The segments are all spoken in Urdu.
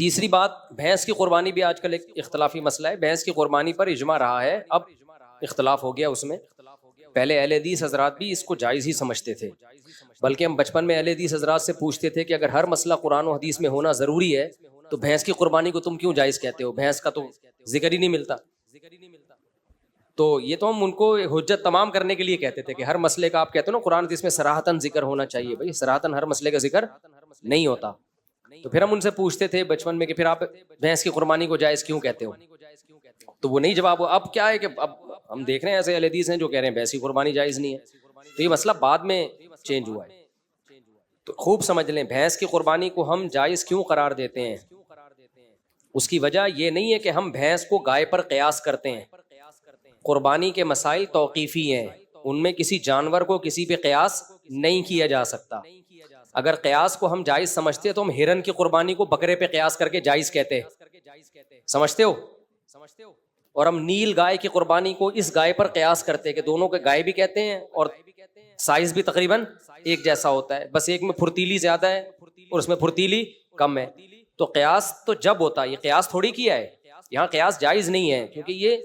تیسری بات، بھینس کی قربانی بھی آج کل ایک اختلافی مسئلہ ہے. بھینس کی قربانی پر اجماع رہا ہے، اب اختلاف ہو گیا اس میں. پہلے اہل حدیث حضرات بھی اس کو جائز ہی سمجھتے تھے، بلکہ ہم بچپن میں اہل حدیث حضرات سے پوچھتے تھے کہ اگر ہر مسئلہ قرآن و حدیث میں ہونا ضروری ہے تو بھینس کی قربانی کو تم کیوں جائز کہتے ہو؟ بھینس کا تو ذکر ہی نہیں ملتا. تو یہ تو ہم ان کو حجت تمام کرنے کے لیے کہتے تھے کہ ہر مسئلے کا آپ کہتے ہو نا قرآن حدیث میں صراحتاً ذکر ہونا چاہیے. بھائی صراحتاً ہر مسئلے کا ذکر نہیں ہوتا. تو پھر ہم ان سے پوچھتے تھے بچپن میں کہ پھر آپ بھینس کی قربانی کو جائز کیوں کہتے ہو؟ تو وہ نہیں جواب. اب کیا ہے کہ اب ہم دیکھ رہے ہیں ایسے اہل حدیث ہیں جو کہہ رہے ہیں بھینس کی قربانی جائز نہیں ہے. تو یہ مسئلہ بعد میں چینج ہوا ہے. تو خوب سمجھ لیں بھینس کی قربانی کو ہم جائز کیوں قرار دیتے ہیں. اس کی وجہ یہ نہیں ہے کہ ہم بھینس کو گائے پر قیاس کرتے ہیں. قربانی کے مسائل توقیفی ہیں، ان میں کسی جانور کو کسی پہ قیاس نہیں کیا جا سکتا. اگر قیاس کو ہم جائز سمجھتے تو ہم ہرن کی قربانی کو بکرے پہ قیاس کر کے جائز کہتے. سمجھتے ہو؟ اور ہم نیل گائے کی قربانی کو اس گائے پر قیاس کرتے کہ دونوں کے گائے بھی کہتے ہیں اور سائز بھی تقریباً ایک جیسا ہوتا ہے، بس ایک میں پھرتیلی زیادہ ہے اور اس میں پھرتیلی کم ہے. تو قیاس تو جب ہوتا ہے، یہ قیاس تھوڑی کیا ہے. یہاں قیاس جائز نہیں ہے کیونکہ یہ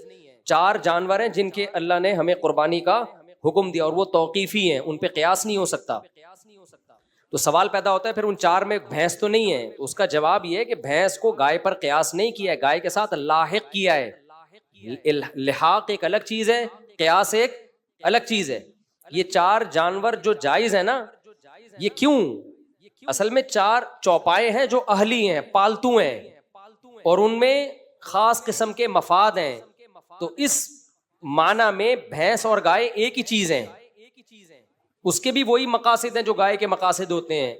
4 جانور ہیں جن کے اللہ نے ہمیں قربانی کا حکم دیا اور وہ توقیفی ہیں، ان پہ قیاس نہیں ہو سکتا. تو سوال پیدا ہوتا ہے پھر ان 4 میں بھینس تو نہیں ہے. تو اس کا جواب یہ ہے کہ بھینس کو گائے پر قیاس نہیں کیا ہے، گائے کے ساتھ لاحق کیا ہے. لحاق ایک الگ چیز ہے، قیاس ایک الگ چیز ہے. یہ 4 جانور جو جائز ہے نا، یہ کیوں؟ اصل میں 4 چوپائے ہیں جو اہلی ہیں، پالتو ہیں، اور ان میں خاص قسم کے مفاد ہیں. تو اس معنی میں بھینس اور گائے ایک ہی چیز ہیں. اس کے بھی وہی مقاصد ہیں جو گائے کے مقاصد ہوتے ہیں،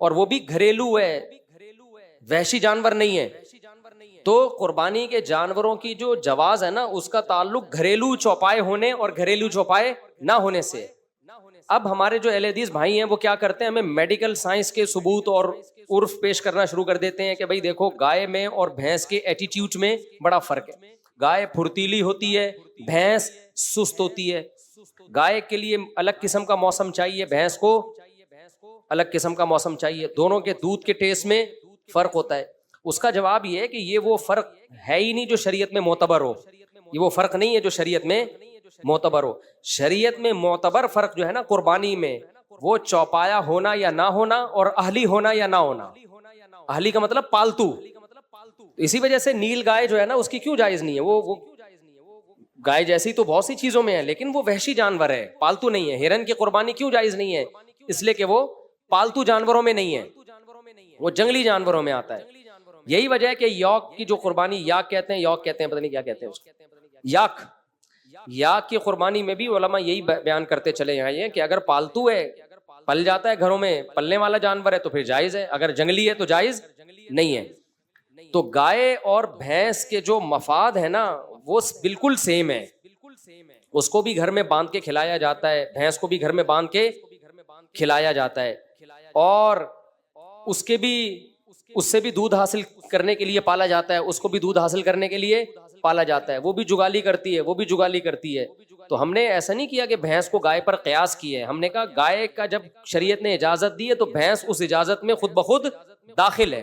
اور وہ بھی گھریلو ہے، وحشی جانور نہیں ہے. تو قربانی کے جانوروں کی جو جواز ہے نا، اس کا تعلق گھریلو چوپائے ہونے اور گھریلو چوپائے نہ ہونے سے. اب ہمارے جو اہل حدیث بھائی ہیں وہ کیا کرتے ہیں، ہمیں میڈیکل سائنس کے ثبوت اور عرف پیش کرنا شروع کر دیتے ہیں کہ بھائی دیکھو گائے میں اور بھینس کے ایٹیٹیوڈ میں بڑا فرق ہے. گائے پھرتیلی ہوتی ہے، بھینس سست ہوتی ہے. گائے کے لیے الگ قسم کا موسم چاہیے، بھینس کو الگ قسم کا موسم چاہیے. دونوں کے دودھ کے ٹیسٹ میں فرق ہوتا ہے. اس کا جواب یہ ہے کہ یہ وہ فرق ہے ہی نہیں جو شریعت میں معتبر ہو. یہ وہ فرق نہیں ہے جو شریعت میں معتبر ہو. شریعت میں معتبر فرق جو ہے نا قربانی میں، وہ چوپایا ہونا یا نہ ہونا اور اہلی ہونا یا نہ ہونا. اہلی کا مطلب پالتو. اسی وجہ سے نیل گائے جو ہے نا اس کی کیوں جائز نہیں ہے. وہ گائے جیسی تو بہت سی چیزوں میں ہے لیکن وہ وحشی جانور ہے، پالتو نہیں ہے. ہرن کی قربانی کیوں جائز نہیں ہے؟ اس لیے کہ وہ پالتو جانوروں میں نہیں ہے، وہ جنگلی جانوروں میں آتا ہے. یہی وجہ ہے کہ یاک کی جو قربانی، یاک کہتے ہیں، یاک کہتے ہیں، پتہ نہیں کیا کہتے ہیں اس کو، یاک کی قربانی میں بھی علماء یہی بیان کرتے چلے آئے ہیں کہ اگر پالتو ہے، پل جاتا ہے گھروں میں، پلنے والا جانور ہے تو پھر جائز ہے، اگر جنگلی ہے تو جائز نہیں ہے. تو گائے اور بھینس کے جو مفاد ہے نا وہ بالکل سیم ہے. اس کو بھی گھر میں باندھ کے کھلایا جاتا ہے، بھینس کو بھی گھر میں باندھ کے کھلایا جاتا ہے، اور اس سے بھی دودھ حاصل کرنے کے لیے پالا جاتا ہے، اس کو بھی دودھ حاصل کرنے کے لیے پالا جاتا ہے. وہ بھی جگالی کرتی ہے، وہ بھی جگالی کرتی ہے. تو ہم نے ایسا نہیں کیا کہ بھینس کو گائے پر قیاس کی ہے. ہم نے کہا گائے کا جب شریعت نے اجازت دی ہے تو بھینس اس اجازت میں خود بخود داخل ہے.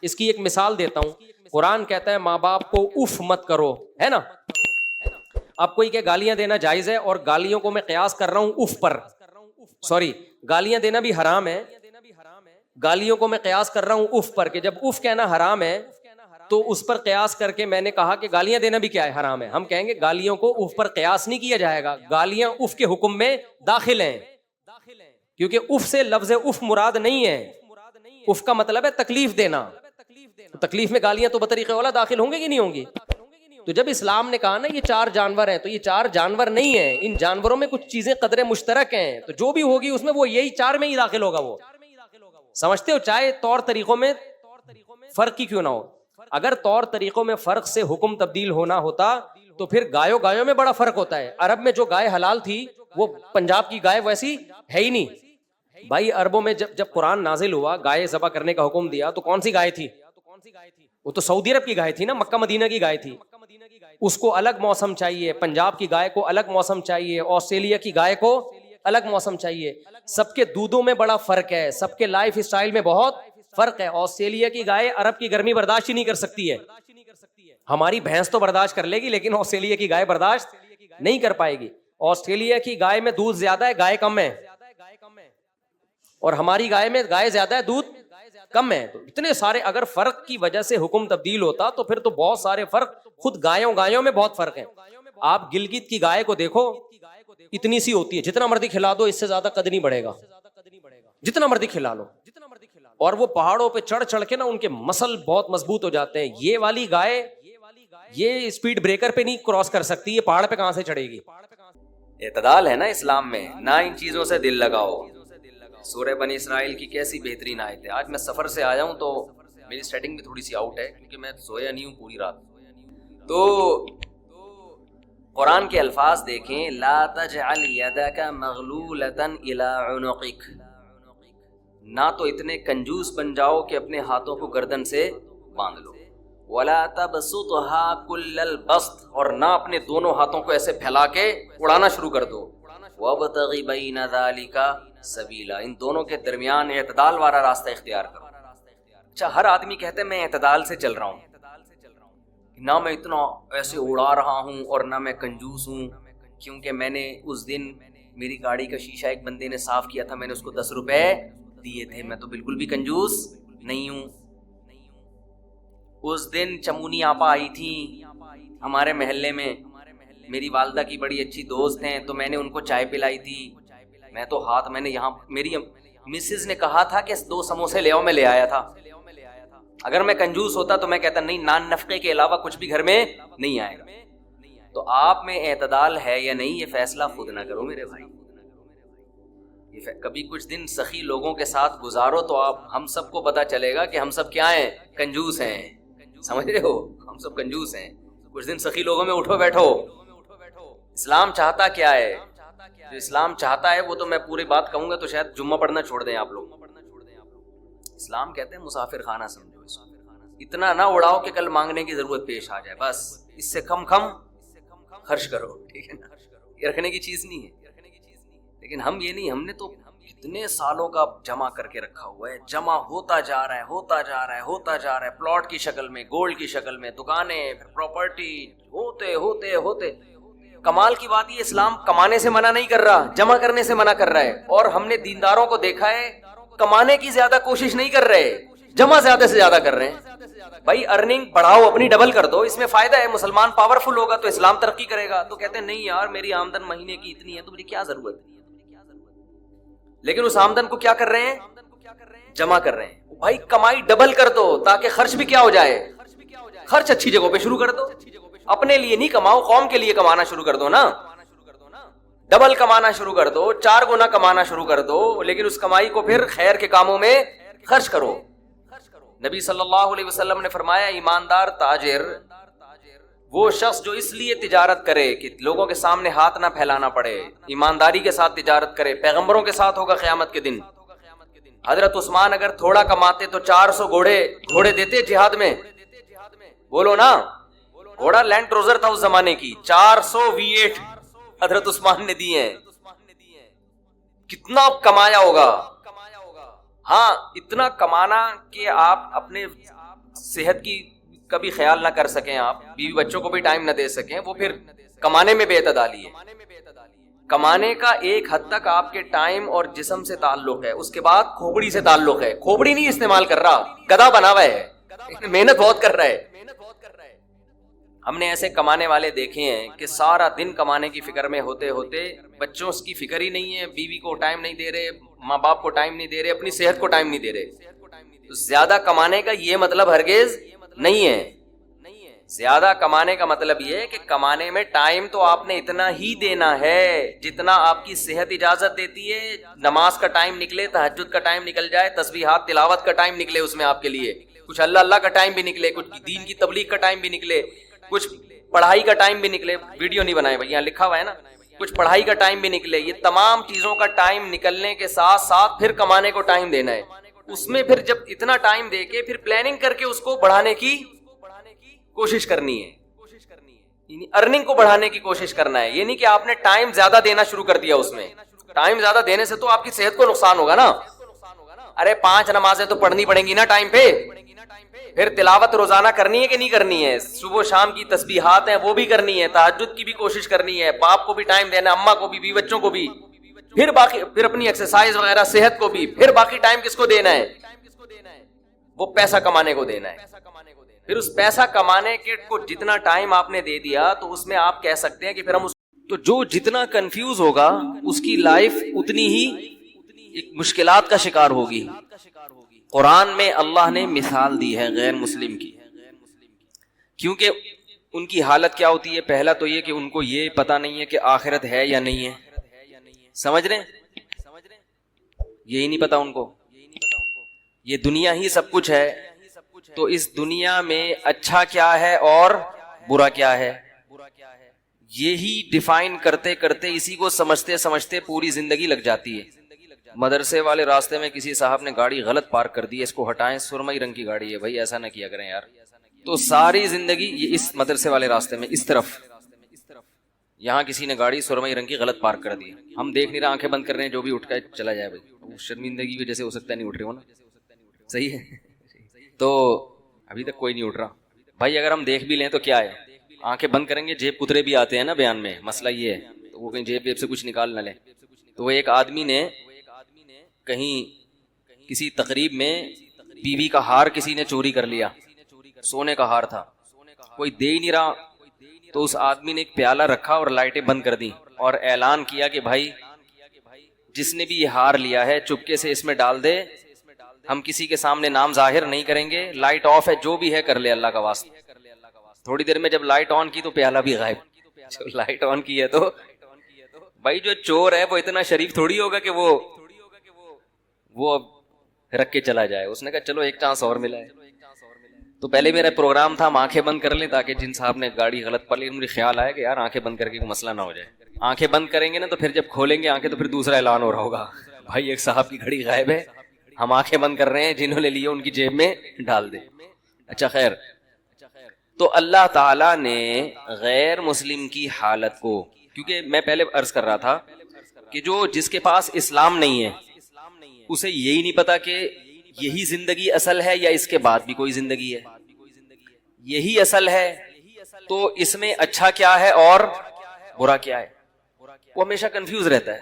اس کی ایک مثال دیتا ہوں. قرآن کہتا ہے ماں باپ کو اف مت کرو، ہے نا. اب کوئی کہ گالیاں دینا جائز ہے اور گالیوں کو میں قیاس کر رہا ہوں اف پر. سوری، گالیاں دینا بھی حرام ہے، گالیوں کو میں قیاس کر رہا ہوں اف پر، کہ جب اف کہنا حرام ہے تو اس پر قیاس کر کے میں نے کہا کہ گالیاں دینا بھی کیا ہے، حرام ہے. ہم کہیں گے گالیوں کو اف پر قیاس نہیں کیا جائے گا، گالیاں اف کے حکم میں داخل ہیں، کیونکہ اف سے لفظ اف مراد نہیں ہے. اف کا مطلب ہے تکلیف دینا. تکلیف میں گالیاں تو بطریق اولا داخل ہوں گے کہ نہیں ہوں گی. تو جب اسلام نے کہا نا یہ 4 جانور ہیں، تو یہ 4 جانور نہیں ہیں، ان جانوروں میں کچھ چیزیں قدرے مشترک ہیں، تو جو بھی ہوگی اس میں وہ یہی 4 میں ہی داخل ہوگا. وہ سمجھتے ہو، چاہے طور طریقوں میں فرق ہی کیوں نہ ہو. اگر طور طریقوں میں فرق سے حکم تبدیل ہونا ہوتا تو پھر گایوں میں بڑا فرق ہوتا ہے. عرب میں جو گائے حلال تھی وہ پنجاب کی گائے ویسی ہے ہی نہیں. بھائی عربوں میں جب قرآن نازل ہوا، گائے ذبح کرنے کا حکم دیا، تو کون سی گائے تھی؟ وہ تو سعودی عرب کی گائے تھی نا، مکہ مدینہ کی گائے تھی. اس کو الگ موسم چاہیے، پنجاب کی گائے کو الگ موسم چاہیے، آسٹریلیا کی گائے کو الگ موسم چاہیے. سب کے دودھوں میں بڑا فرق ہے، سب کے لائف اسٹائل میں بہت فرق ہے. آسٹریلیا کی گائے عرب کی گرمی برداشت ہی نہیں کر سکتی ہے. ہماری بھینس تو برداشت کر لے گی لیکن آسٹریلیا کی گائے برداشت نہیں کر پائے گی. آسٹریلیا کی گائے میں دودھ زیادہ ہے, گائے کم ہے, اور ہماری گائے میں گائے زیادہ ہے, دودھ کم ہے. تو اتنے سارے, اگر فرق کی وجہ سے حکم تبدیل ہوتا تو پھر تو بہت سارے فرق, خود گایوں میں بہت فرق ہے. آپ گلگت کی گائے کو دیکھو, اتنی سی ہوتی ہے, جتنا مرضی کھلا دو اس سے زیادہ قد نہیں بڑھے گا, جتنا مرضی کھلا لو. اور وہ پہاڑوں پہ چڑھ چڑھ کے نا ان کے مسل بہت مضبوط ہو جاتے ہیں. یہ والی گائے یہ اسپیڈ بریکر پہ نہیں کراس کر سکتی, یہ پہاڑ پہ کہاں سے چڑھے گی. اعتدال ہے نا اسلام میں, نہ ان چیزوں سے دل لگاؤ. سورہ بنی اسرائیل کی کیسی بہترین آیت ہے. آج میں سفر سے آیا ہوں تو میری سیٹنگ بھی تھوڑی سی آؤٹ ہے کیونکہ میں سویا نہیں ہوں پوری رات. تو قرآن کے الفاظ دیکھیں, لا تجعل یدک مغلولۃ الی عنقک, نہ تو اتنے کنجوس بن جاؤ کہ اپنے ہاتھوں کو گردن سے باندھ لو. ولا تبسطها کل البسط, اور نہ اپنے دونوں ہاتھوں کو ایسے پھیلا کے اڑانا شروع کر دو. وابتغ بین ذلک سبیلا, ان دونوں کے درمیان اعتدال والا راستہ اختیار کرو. اچھا, ہر آدمی کہتے ہے میں اعتدال سے چل رہا ہوں, نہ میں اتنا ایسے اڑا رہا ہوں اور نہ میں کنجوس ہوں, کیونکہ میں نے اس دن میری گاڑی کا شیشہ ایک بندے نے صاف کیا تھا, میں نے اس کو 10 روپے دیے تھے, میں تو بالکل بھی کنجوس نہیں ہوں. اس دن چمونی آپا آئی تھی ہمارے محلے میں, میری والدہ کی بڑی اچھی دوست ہیں, تو میں نے ان کو چائے پلائی تھی. میں تو میں نے یہاں, میری مسز نے کہا تھا کہ 2 سموسے لے آؤ, میں لے آیا تھا. اگر میں کنجوس ہوتا تو میں کہتا نہیں, نان نفقے کے علاوہ کچھ بھی گھر میں نہیں آئے گا. تو آپ میں اعتدال ہے یا نہیں, یہ فیصلہ خود نہ کرو میرے بھائی. کبھی کچھ دن سخی لوگوں کے ساتھ گزارو تو ہم سب کو پتا چلے گا کہ ہم سب کیا ہیں, کنجوس ہیں. سمجھ رہے ہو, ہم سب کنجوس ہیں. کچھ دن سخی لوگوں میں اٹھو بیٹھو. اسلام چاہتا کیا ہے, جو اسلام چاہتا ہے وہ تو میں پوری بات کہوں گا تو شاید جمعہ پڑھنا چھوڑ دیں آپ لوگ. اسلام کہتے ہیں مسافر خانہ سمجھو اس کو, اتنا نہ اڑاؤ کہ کل مانگنے کی ضرورت پیش آ جائے, بس اس سے کم خرچ کرو, ٹھیک ہے نا. یہ رکھنے کی چیز نہیں ہے. لیکن ہم یہ نہیں, ہم نے تو کتنے سالوں کا جمع کر کے رکھا ہوا ہے, جمع ہوتا جا رہا ہے, ہوتا جا رہا ہے, ہوتا جا رہا ہے, پلاٹ کی شکل میں, گولڈ کی شکل میں, دکانیں, پھر پراپرٹی, ہوتے ہوتے ہوتے. کمال کی بات یہ, اسلام کمانے سے منع نہیں کر رہا, جمع کرنے سے منع کر رہا ہے. اور ہم نے دینداروں کو دیکھا ہے کمانے کی زیادہ کوشش نہیں کر رہے, جمع زیادہ سے زیادہ کر رہے ہیں. بھائی ارننگ بڑھاؤ, اپنی ڈبل کر دو, اس میں فائدہ ہے. مسلمان پاورفل ہوگا تو اسلام ترقی کرے گا. تو کہتے ہیں نہیں یار, میری آمدن مہینے کی اتنی ہے تو مجھے کیا ضرورت ہے. لیکن اس آمدن کو کیا کر رہے ہیں, جمع کر رہے ہیں. بھائی کمائی ڈبل کر دو تاکہ خرچ بھی کیا ہو جائے, خرچ اچھی جگہوں پہ شروع کر دو. اپنے لیے نہیں کماؤ, قوم کے لیے کمانا شروع کر دو نا. ڈبل کمانا شروع کر دو, 4 گنا کمانا شروع کر دو, لیکن اس کمائی کو پھر خیر کے کاموں میں خرچ کرو. نبی صلی اللہ علیہ وسلم نے فرمایا, ایماندار تاجر وہ شخص جو اس لیے تجارت کرے کہ لوگوں کے سامنے ہاتھ نہ پھیلانا پڑے, ایمانداری کے ساتھ تجارت کرے. پیغمبروں کے ساتھ ہوگا قیامت کے دن. حضرت عثمان اگر تھوڑا کماتے تو 400 گھوڑے دیتے جہاد میں, بولو نا. گھوڑا لینڈ کروزر تھا اس زمانے کی, 400 V8 حضرت عثمان نے دیے ہیں. کتنا کمایا ہوگا. ہاں, اتنا کمانا کہ آپ اپنے صحت کی کبھی خیال نہ کر سکیں, آپ بیوی بچوں کو بھی ٹائم نہ دے سکیں, وہ پھر کمانے میں بے اعتدالی ہے. کمانے کا ایک حد تک آپ کے ٹائم اور جسم سے تعلق ہے, اس کے بعد کھوپڑی سے تعلق ہے. کھوپڑی نہیں استعمال کر رہا, گدھا بنا ہوا ہے, محنت بہت کر رہا ہے. ہم نے ایسے کمانے والے دیکھے ہیں کہ سارا دن کمانے کی فکر میں ہوتے ہوتے بچوں کی فکر ہی نہیں ہے, بیوی کو ٹائم نہیں دے رہے, ماں باپ کو ٹائم نہیں دے رہے, اپنی صحت کو ٹائم نہیں دے رہے. تو زیادہ کمانے کا یہ مطلب ہرگز نہیں ہے. زیادہ کمانے کا مطلب یہ ہے کہ کمانے میں ٹائم تو آپ نے اتنا ہی دینا ہے جتنا آپ کی صحت اجازت دیتی ہے. نماز کا ٹائم نکلے, تہجد کا ٹائم نکل جائے, تسبیحات تلاوت کا ٹائم نکلے اس میں آپ کے لیے, کچھ اللہ کا ٹائم بھی نکلے, کچھ دین کی تبلیغ کا ٹائم بھی نکلے, کچھ پڑھائی کا ٹائم بھی نکلے. ویڈیو نہیں بنائے بھائی, یہاں لکھا ہوا ہے نا, کچھ پڑھائی کا ٹائم بھی نکلے. یہ تمام چیزوں کا ٹائم نکلنے کے ساتھ ساتھ پھر کمانے کو ٹائم دینا ہے. اس میں پھر جب اتنا ٹائم دے کے پھر پلاننگ کر کے اس کو بڑھانے کی کوشش کرنی ہے, یعنی ارننگ کو بڑھانے کی کوشش کرنا ہے. یہ نہیں کہ آپ نے ٹائم زیادہ دینا شروع کر دیا, اس میں ٹائم زیادہ دینے سے تو آپ کی صحت کو نقصان ہوگا نا. ارے 5 نمازیں تو پڑھنی پڑیں گی نا ٹائم پہ, پھر تلاوت روزانہ کرنی ہے کہ نہیں کرنی ہے, صبح و شام کی تسبیحات ہیں وہ بھی کرنی ہے, تہجد کی بھی کوشش کرنی ہے, باپ کو بھی ٹائم دینا, اماں کو بھی, بچوں کو بھی, پھر باقی پھر اپنی ایکسرسائز وغیرہ صحت کو بھی, پھر باقی ٹائم کس کو دینا ہے, وہ پیسہ کمانے کو دینا ہے. پھر اس پیسہ کمانے کے کو جتنا ٹائم آپ نے دے دیا تو اس میں آپ کہہ سکتے ہیں کہ پھر ہم تو جو جتنا کنفیوز ہوگا اس کی لائف اتنی ہی ایک مشکلات کا شکار ہوگی. قرآن میں اللہ نے مثال دی ہے غیر مسلم کی, کیونکہ ان کی حالت کیا ہوتی ہے. پہلا تو یہ کہ ان کو یہ پتا نہیں ہے کہ آخرت ہے یا نہیں ہے, سمجھ رہے یہی نہیں پتا ان کو, یہ دنیا ہی سب کچھ ہے, تو اس دنیا میں اچھا کیا ہے اور برا کیا ہے, یہی ڈیفائن کرتے کرتے اسی کو سمجھتے سمجھتے پوری زندگی لگ جاتی ہے. مدرسے والے راستے میں کسی صاحب نے گاڑی غلط پارک کر دی ہے, اس کو ہٹائیں, سرمئی رنگ کی گاڑی ہے بھائی, ایسا نہ کیا کریں یار. تو ساری زندگی یہ اس مدرسے والے راستے میں اس طرف, یہاں کسی نے گاڑی سرمئی رنگ کی غلط پارک کر دی, ہم دیکھ نہیں رہے, آنکھیں بند کر رہے ہیں, جو بھی اٹھ کے چلا جائے بھائی, شرمندگی کی وجہ سے ہو سکتا ہے نہیں اٹھ رہے ہو نا, صحیح ہے. تو ابھی تک کوئی نہیں اٹھ رہا بھائی. اگر ہم دیکھ بھی لیں تو کیا ہے, آنکھیں بند کریں گے, جیب کترے بھی آتے ہیں نا بیان میں, مسئلہ یہ ہے, تو وہ کہیں جیب سے کچھ نکال نہ لیں. تو وہ ایک آدمی نے کہیں کسی تقریب میں بیوی کا ہار کسی نے چوری کر لیا, سونے کا ہار تھا, کوئی دے ہی نہیں رہا, تو اس آدمی نے ایک پیالہ رکھا اور لائٹیں بند کر دی اور اعلان کیا کہ بھائی جس نے بھی یہ ہار لیا ہے چپکے سے اس میں ڈال دے, ہم کسی کے سامنے نام ظاہر نہیں کریں گے, لائٹ آف ہے, جو بھی ہے کر لے اللہ کا واسطہ. تھوڑی دیر میں جب لائٹ آن کی تو پیالہ بھی غائب. جب لائٹ آن کی ہے تو بھائی جو چور ہے وہ اتنا شریف تھوڑی ہوگا کہ وہ رکھ کے چلا جائے. اس نے کہا چلو ایک چانس اور ملا ہے. تو پہلے میرا پروگرام تھا ہم آنکھیں بند کر لیں تاکہ جن صاحب نے گاڑی غلط پڑ لی, مجھے خیال آیا کہ یار آنکھیں بند کر کے کوئی مسئلہ نہ ہو جائے. آنکھیں بند کریں گے نا تو پھر جب کھولیں گے آنکھیں تو پھر دوسرا اعلان ہو رہا ہوگا, بھائی ایک صاحب کی گھڑی غائب ہے, ہم آنکھیں بند کر رہے ہیں, جنہوں نے لیے ان کی جیب میں ڈال دیں. اچھا خیر, تو اللہ تعالیٰ نے غیر مسلم کی حالت کو, کیونکہ میں پہلے عرض کر رہا تھا کہ جس کے پاس اسلام نہیں ہے اسے یہی نہیں پتا کہ یہی زندگی اصل ہے یا اس کے بعد بھی کوئی زندگی ہے. یہی اصل ہے تو اس میں اچھا کیا ہے اور برا کیا ہے, وہ ہمیشہ کنفیوز رہتا ہے.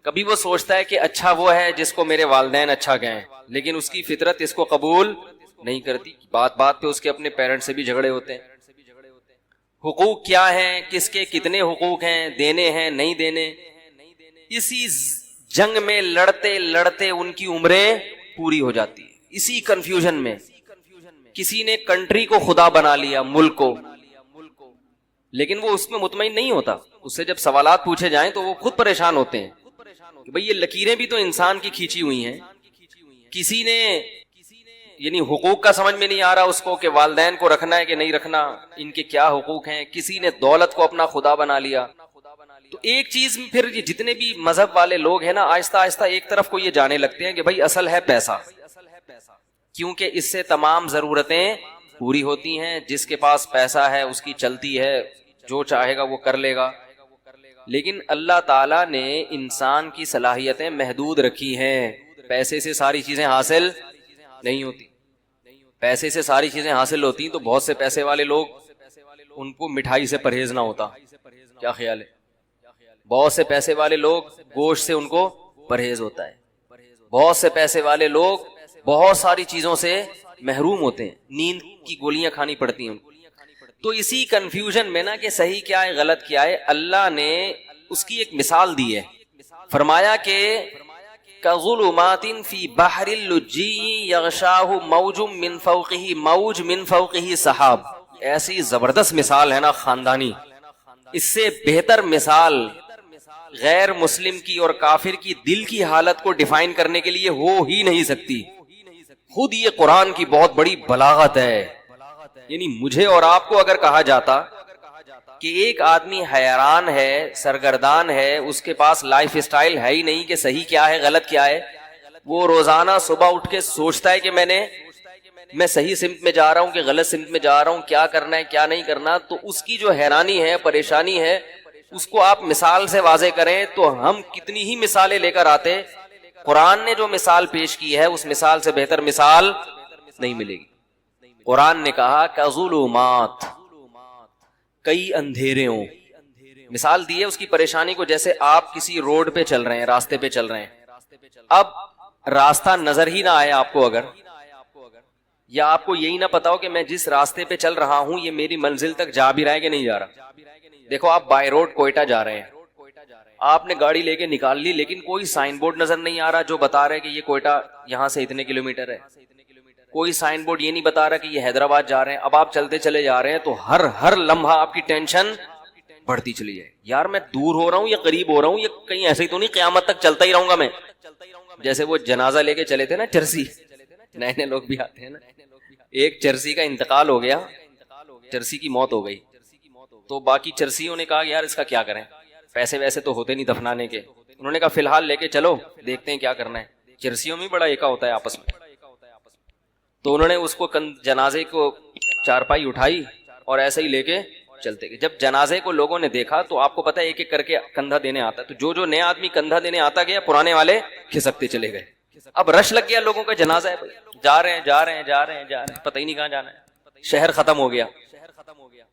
کبھی وہ سوچتا ہے کہ اچھا وہ ہے جس کو میرے والدین اچھا کہیں, لیکن اس کی فطرت اس کو قبول نہیں کرتی. بات بات پہ اس کے اپنے پیرنٹ سے بھی جھگڑے ہوتے ہیں. حقوق کیا ہیں, کس کے کتنے حقوق ہیں, دینے ہیں نہیں دینے, اسی جنگ میں لڑتے لڑتے ان کی عمریں پوری ہو جاتی ہے. اسی کنفیوژن میں کسی نے کنٹری کو خدا بنا لیا, ملک کو, لیکن وہ اس میں مطمئن نہیں ہوتا. اس سے جب سوالات پوچھے جائیں تو وہ خود پریشان ہوتے ہیں کہ بھئی یہ لکیریں بھی تو انسان کی کھینچی ہوئی ہیں. کسی نے یعنی حقوق کا سمجھ میں نہیں آ رہا اس کو کہ والدین کو رکھنا ہے کہ نہیں رکھنا, ان کے کیا حقوق ہیں. کسی نے دولت کو اپنا خدا بنا لیا. تو ایک چیز پھر یہ جتنے بھی مذہب والے لوگ ہیں نا آہستہ آہستہ ایک طرف کو یہ جانے لگتے ہیں کہ بھائی اصل ہے پیسہ, کیونکہ اس سے تمام ضرورتیں پوری ہوتی ہیں. جس کے پاس پیسہ ہے اس کی چلتی ہے, جو چاہے گا وہ کر لے گا. لیکن اللہ تعالیٰ نے انسان کی صلاحیتیں محدود رکھی ہیں. پیسے سے ساری چیزیں حاصل نہیں ہوتی. پیسے سے ساری چیزیں حاصل ہوتی تو بہت سے پیسے والے لوگ ان کو مٹھائی سے پرہیز نہ ہوتا. کیا خیال ہے؟ بہت سے پیسے والے لوگ گوشت سے ان کو پرہیز ہوتا ہے. بہت سے پیسے والے لوگ بہت ساری چیزوں سے محروم ہوتے ہیں, نیند کی گولیاں کھانی پڑتی ہیں. تو اسی کنفیوژن میں نا کہ صحیح کیا ہے غلط کیا ہے, اللہ نے اس کی ایک مثال دی ہے. فرمایا کہ كظلمات في بحر اللجي يغشاه موج من فوقه موج من فوقه سحاب. ایسی زبردست مثال ہے نا خاندانی, اس سے بہتر مثال غیر مسلم کی اور کافر کی دل کی حالت کو ڈیفائن کرنے کے لیے ہو ہی نہیں سکتی. خود یہ قرآن کی بہت بڑی بلاغت ہے. یعنی مجھے اور آپ کو اگر کہا جاتا کہ ایک آدمی حیران ہے, سرگردان ہے, اس کے پاس لائف اسٹائل ہے ہی نہیں کہ صحیح کیا ہے غلط کیا ہے, وہ روزانہ صبح اٹھ کے سوچتا ہے کہ میں صحیح سمت میں جا رہا ہوں کہ غلط سمت میں جا رہا ہوں, کیا کرنا ہے کیا نہیں کرنا. تو اس کی جو حیرانی ہے, پریشانی ہے, اس کو آپ مثال سے واضح کریں تو ہم کتنی ہی مثالیں لے کر آتے قرآن نے جو مثال پیش کی ہے اس مثال سے بہتر مثال نہیں ملے گی. قرآن نے کہا کظلمات، کئی اندھیرے ہوں. مثال دی ہے اس کی پریشانی کو، جیسے آپ کسی روڈ پہ چل رہے ہیں، راستے پہ چل رہے ہیں، اب راستہ نظر ہی نہ آئے آپ کو، اگر یا آپ کو یہی نہ پتا ہو کہ میں جس راستے پہ چل رہا ہوں یہ میری منزل تک جا بھی رہا ہے کہ نہیں جا رہا. دیکھو آپ بائی روڈ کوئٹہ جا رہے ہیں، آپ نے گاڑی لے کے نکال لی، لیکن کوئی سائن بورڈ نظر نہیں آ رہا جو بتا رہا ہے کہ یہ کوئٹہ یہاں سے اتنے کلومیٹر ہے. کوئی سائن بورڈ یہ نہیں بتا رہا کہ یہ حیدرآباد جا رہے ہیں. اب آپ چلتے چلے جا رہے ہیں تو ہر لمحہ آپ کی ٹینشن بڑھتی چلی جائے، یار میں دور ہو رہا ہوں یا قریب ہو رہا ہوں، یا کہیں ایسے ہی تو نہیں قیامت تک چلتا ہی رہوں گا میں. جیسے وہ جنازہ لے کے چلے تھے نا چرسی، نئے نئے لوگ بھی آتے ہیں نا، ایک چرسی کا انتقال ہو گیا، چرسی کی موت ہو گئی، تو باقی چرسیوں نے کہا یار اس کا کیا کریں، پیسے ویسے تو ہوتے نہیں دفنانے کے. انہوں نے کہا فی الحال لے کے چلو دیکھتے ہیں کیا کرنا ہے. چرسیوں میں بڑا ایکا ہوتا ہے آپس میں. تو انہوں نے اس کو جنازے کو چارپائی اٹھائی اور ایسے ہی لے کے چلتے گئے. جب جنازے کو لوگوں نے دیکھا تو آپ کو پتا ہے ایک ایک کر کے کندھا دینے آتا ہے، تو جو نیا آدمی کندھا دینے آتا گیا پرانے والے کھسکتے چلے گئے. اب رش لگ گیا لوگوں کا، جنازہ ہے بھائی، جا رہے ہیں پتہ ہی نہیں کہاں جانا ہے. شہر ختم ہو گیا.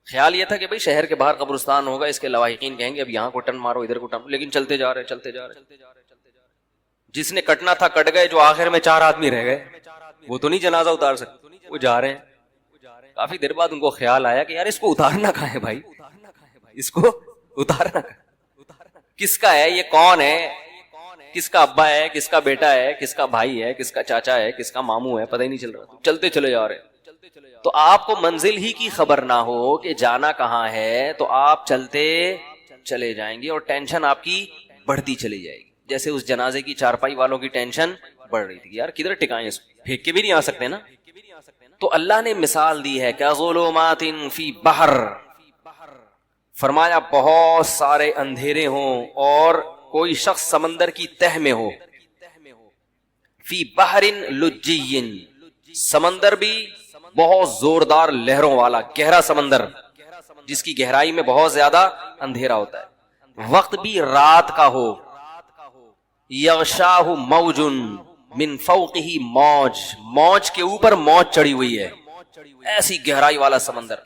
خیال یہ تھا کہ بھائی شہر کے باہر قبرستان ہوگا، اس کے لواحقین کہیں گے اب یہاں کو ٹرن مارو ادھر کو ٹرن، لیکن چلتے جا رہے. جس نے کٹنا تھا کٹ گئے، جو آخر میں 4 آدمی رہ گئے وہ تو نہیں جنازہ اتار سکتے، وہ جا رہے ہیں. کافی دیر بعد ان کو خیال آیا کہ یار اس کو اتارنا کہاں ہے بھائی، اس کو اتارنا کس کا ہے، یہ کون ہے، کس کا ابا ہے، کس کا بیٹا ہے، کس کا بھائی ہے، کس کا چاچا ہے، کس کا ماموں ہے، پتہ ہی نہیں چل رہا. چلتے چلے جا رہے. تو آپ کو منزل ہی کی خبر نہ ہو کہ جانا کہاں ہے تو آپ چلتے چلے جائیں گے اور ٹینشن آپ کی بڑھتی چلی جائے گی. جیسے اس جنازے کی چارپائی والوں کی ٹینشن بڑھ رہی تھی، یار کدھر ٹکائیں اس کو، پھینک کے بھی نہیں آ سکتے نا. تو اللہ نے مثال دی ہے کہ ظلمات فی بحر، فرمایا بہت سارے اندھیرے ہوں اور کوئی شخص سمندر کی تہ میں ہو. فی بحر لجی، سمندر بھی بہت زوردار لہروں والا گہرا سمندر جس کی گہرائی میں بہت زیادہ اندھیرا ہوتا ہے. وقت بھی رات کا ہو. یغشاہ موج من فوقہ موج، موج کے اوپر موج چڑھی ہوئی ہے، ایسی گہرائی والا سمندر.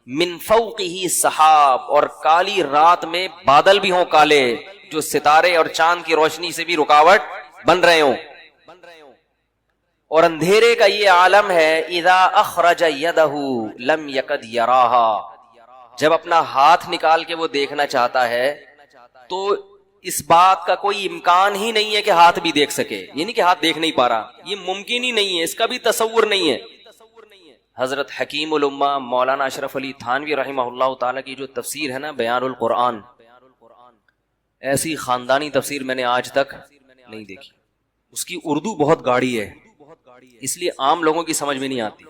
من فوقہ سحاب، اور کالی رات میں بادل بھی ہوں کالے جو ستارے اور چاند کی روشنی سے بھی رکاوٹ بن رہے ہوں. اور اندھیرے کا یہ عالم ہے اذا اخرج یدہ لم یکد یراہا، جب اپنا ہاتھ نکال کے وہ دیکھنا چاہتا ہے تو اس بات کا کوئی امکان ہی نہیں ہے کہ ہاتھ بھی دیکھ سکے. یعنی کہ ہاتھ دیکھ نہیں پا رہا، یہ ممکن ہی نہیں ہے، اس کا بھی تصور نہیں ہے. حضرت حکیم الامہ مولانا اشرف علی تھانوی رحمہ اللہ تعالی کی جو تفسیر ہے نا بیان القرآن، ایسی خاندانی تفسیر میں نے آج تک نہیں دیکھی. اس کی اردو بہت گاڑی ہے، اس لیے عام لوگوں کی سمجھ میں نہیں آتی.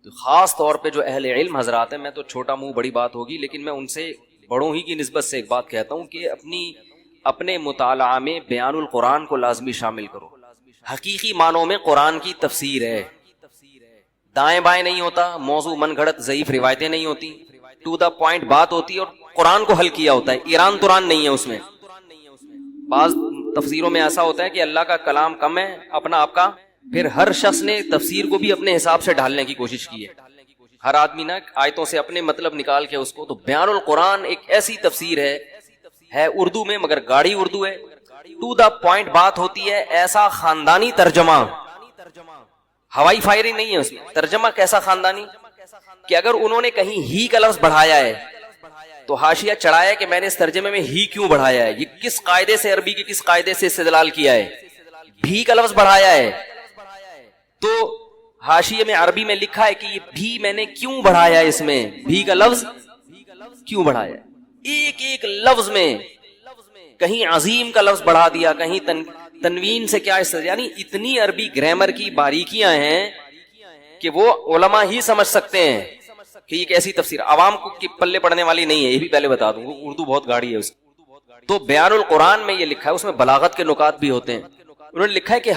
تو خاص طور پہ جو اہل علم حضرات ہیں، میں تو چھوٹا منہ بڑی بات ہوگی لیکن میں ان سے بڑوں ہی کی نسبت سے ایک بات کہتا ہوں کہ اپنے مطالعہ میں بیان القرآن کو لازمی شامل کرو. حقیقی معنوں میں قرآن کی تفسیر ہے، دائیں بائیں نہیں ہوتا، موضوع من گھڑت ضعیف روایتیں نہیں ہوتی، ٹو دا پوائنٹ بات ہوتی ہے اور قرآن کو حل کیا ہوتا ہے. ایران تران نہیں ہے اس میں. بعض تفسیروں میں ایسا ہوتا ہے کہ اللہ کا کلام کم ہے اپنا آپ کا، پھر ہر شخص نے تفسیر کو بھی اپنے حساب سے ڈھالنے کی کوشش کی ہے، ہر آدمی نا آیتوں سے اپنے مطلب نکال کے اس کو. تو بیان القرآن ایک ایسی تفسیر ہے اردو میں مگر گاڑی اردو ہے، ٹو دا پوائنٹ بات ہوتی ہے، ایسا خاندانی ترجمہ، ہوائی فائرنگ نہیں ہے اس میں. ترجمہ کیسا خاندانی کہ اگر انہوں نے کہیں ہی کا لفظ بڑھایا ہے تو حاشیہ چڑھایا کہ میں نے اس ترجمے میں ہی کیوں بڑھایا ہے، یہ کس قاعدے سے، عربی کے کس قاعدے سے استدلال کیا ہے. بھی کا لفظ بڑھایا ہے تو حاشیے میں عربی میں لکھا ہے کہ یہ بھی میں نے کیوں بڑھایا ہے، اس میں بھی کا لفظ کیوں بڑھایا ہے. ایک ایک لفظ میں کہیں عظیم کا لفظ بڑھا دیا، کہیں تنوین سے کیا استدلال، یعنی اتنی عربی گرامر کی باریکیاں ہیں کہ وہ علماء ہی سمجھ سکتے ہیں کہ یہ کیسی تفسیر، عوام کو کی پلے پڑنے والی نہیں ہے. یہ بھی پہلے بتا دوں، اردو بہت گاڑی ہے اس. تو بیان القرآن میں یہ لکھا ہے، اس میں بلاغت کے نکات بھی ہوتے ہیں. انہوں نے لکھا ہے کہ